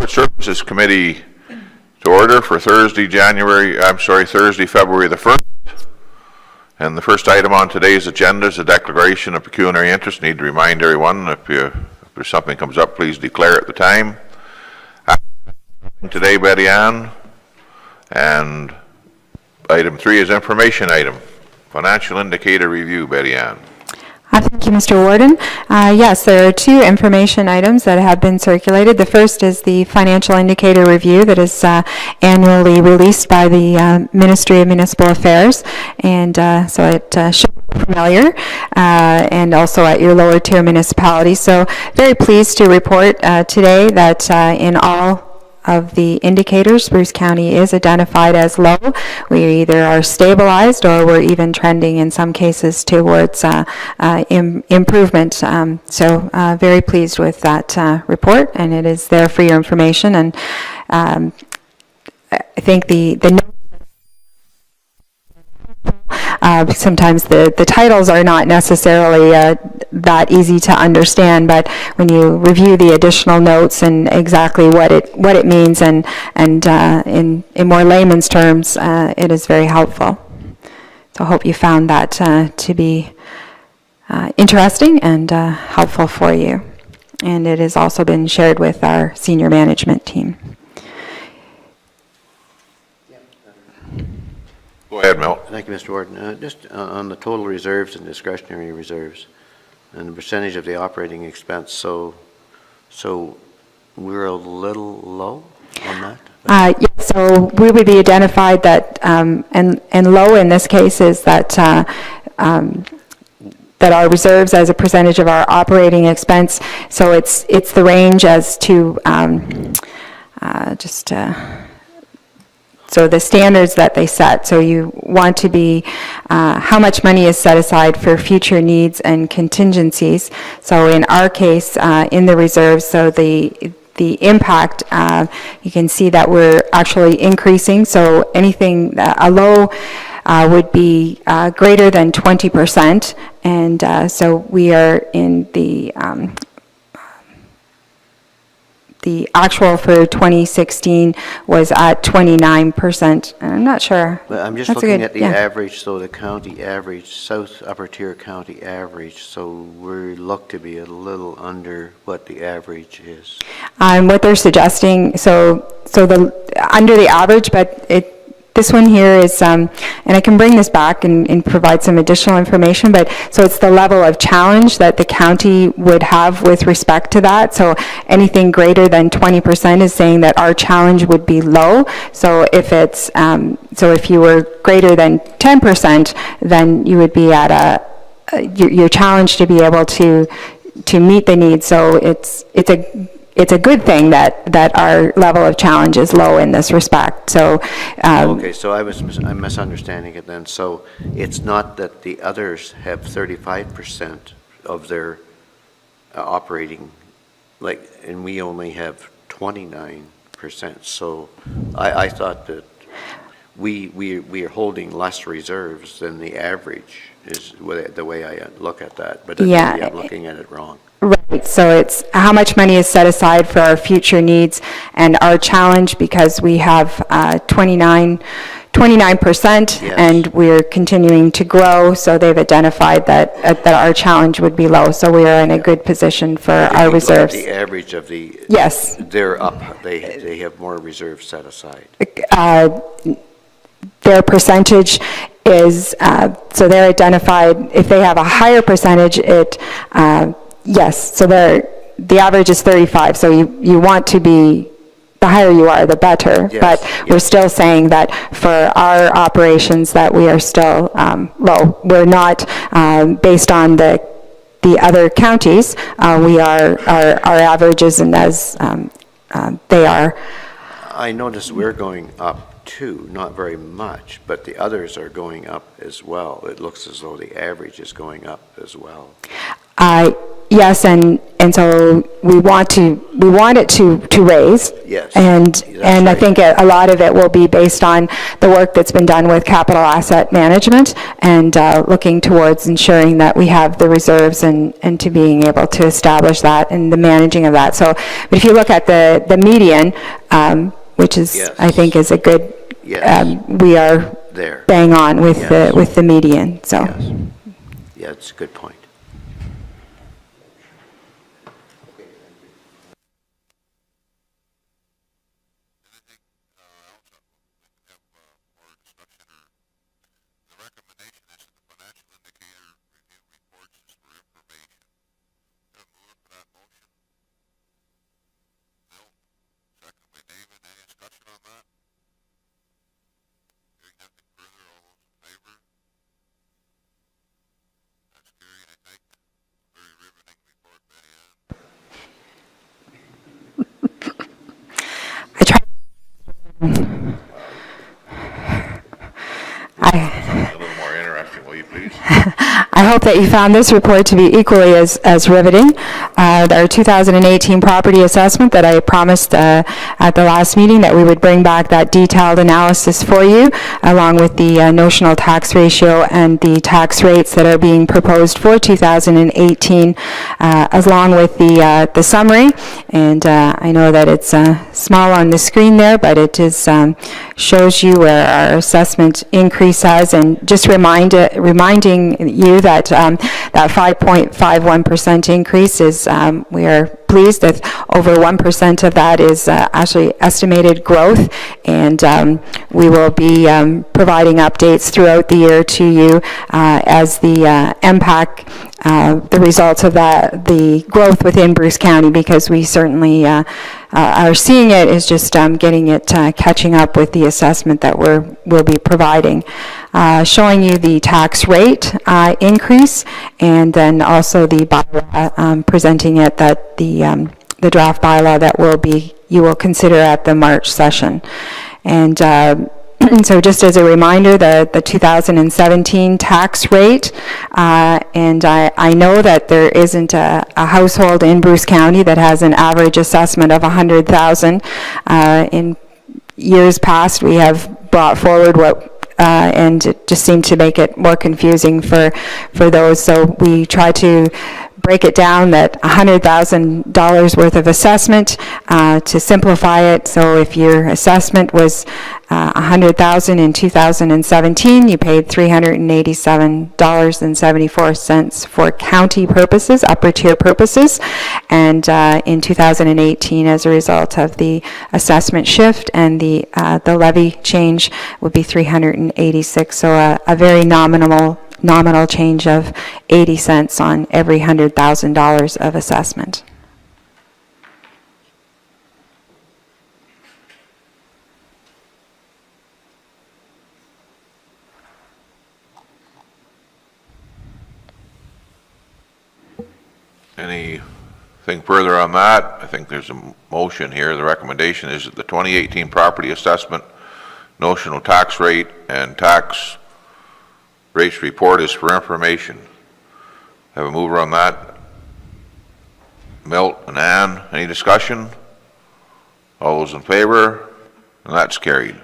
Services Committee to order for Thursday, February the 1st. And the first item on today's agenda is a declaration of pecuniary interest. Need to remind everyone, if there's something comes up, please declare at the time. Today, Betty Ann. And item 3 is information item. Financial indicator review, Betty Ann. Thank you, Mr. Warden. Yes, there are 2 information items that have been circulated. The first is the financial indicator review that is annually released by the Ministry of Municipal Affairs, and so it should be familiar, and also at your lower tier municipalities. So very pleased to report today that in all of the indicators, Bruce County is identified as low. We either are stabilized or we're even trending in some cases towards improvement. So very pleased with that report, and it is there for your information. And I think sometimes the titles are not necessarily that easy to understand, but when you review the additional notes and exactly what it means and in more layman's terms, it is very helpful. So I hope you found that to be interesting and helpful for you. And it has also been shared with our senior management team. Go ahead, Mel. Thank you, Mr. Warden. Just on the total reserves and discretionary reserves and the percentage of the operating expense, so we're a little low on that? Yes, so we would be identified that, and low in this case is that that our reserves as a percentage of our operating expense, so it's the range as to so the standards that they set. So you want to be how much money is set aside for future needs and contingencies. So in our case, in the reserves, so the impact, you can see that we're actually increasing. So anything, a low would be greater than 20%. And so we are in the actual for 2016 was at 29%. I'm not sure. But I'm just looking at the average, so the county average, South Upper Tier County average, so we look to be a little under what the average is. What they're suggesting, so under the average, but this one here is, and I can bring this back and provide some additional information, but so it's the level of challenge that the county would have with respect to that. So anything greater than 20% is saying that our challenge would be low. So if it's, so if you were greater than 10%, then you would be at your challenge to be able to meet the needs. So it's a good thing that our level of challenge is low in this respect. So okay, so I'm misunderstanding it then. So it's not that the others have 35% of their operating, and we only have 29%. So I thought that we are holding less reserves than the average is the way I look at that. But maybe I'm looking at it wrong. Right, so it's how much money is set aside for our future needs, and our challenge, because we have 29%, yes, and we're continuing to grow, so they've identified that our challenge would be low, so we are in a good position for our reserves. The average of the, yes, they're up, they have more reserves set aside. Their percentage is, so they're identified, if they have a higher percentage, yes, so the average is 35, so you want to be, the higher you are, the better, yes, but we're still saying that for our operations that we are still low. We're not, based on the other counties, we are, our averages, and as they are. I notice we're going up too, not very much, but the others are going up as well. It looks as though the average is going up as well. Yes, and so we want it to raise. Yes, And that's I right. think a lot of it will be based on the work that's been done with capital asset management and looking towards ensuring that we have the reserves and to being able to establish that and the managing of that. So, but if you look at the median, which is, Yes. I think is a good, Yes. we are There. bang on with Yes. the median, so. Yes. Yeah, it's a good point. The recommendation is that the financial indicator review reports is for information. Have a mover for that motion? Bill, second by David. Any discussion on that? Hearing nothing further, all those in favor? That's carried, I think. Very riveting report, Betty Ann. I try. A little more interesting, will you please? I hope that you found this report to be equally as riveting. Our 2018 property assessment that I promised at the last meeting that we would bring back that detailed analysis for you, along with the notional tax ratio and the tax rates that are being proposed for 2018, along with the summary. And I know that it's small on the screen there, but it is shows you where our assessment increase has, and just reminding you that that 5.51% increase is, we are pleased that over 1% of that is actually estimated growth, and we will be providing updates throughout the year to you as the impact, the results of the growth within Bruce County, because we certainly are seeing it, is just getting it catching up with the assessment that we'll be providing. Showing you the tax rate increase, and then also the bylaw, presenting it that the draft bylaw that you will consider at the March session. And so just as a reminder, the 2017 tax rate, and I know that there isn't a household in Bruce County that has an average assessment of $100,000. In years past, we have brought forward and it just seemed to make it more confusing for those. So we try to break it down that $100,000 worth of assessment to simplify it. So if your assessment was $100,000 in 2017, you paid $387.74 for county purposes, upper tier purposes, and in 2018, as a result of the assessment shift and the levy change, would be $386. So a very nominal change of 80 cents on every $100,000 of assessment. Anything further on that? I think there's a motion here. The recommendation is that the 2018 property assessment, notional tax rate, and tax rates report is for information. Have a mover on that? Milt and Ann, any discussion? All those in favor? And that's carried.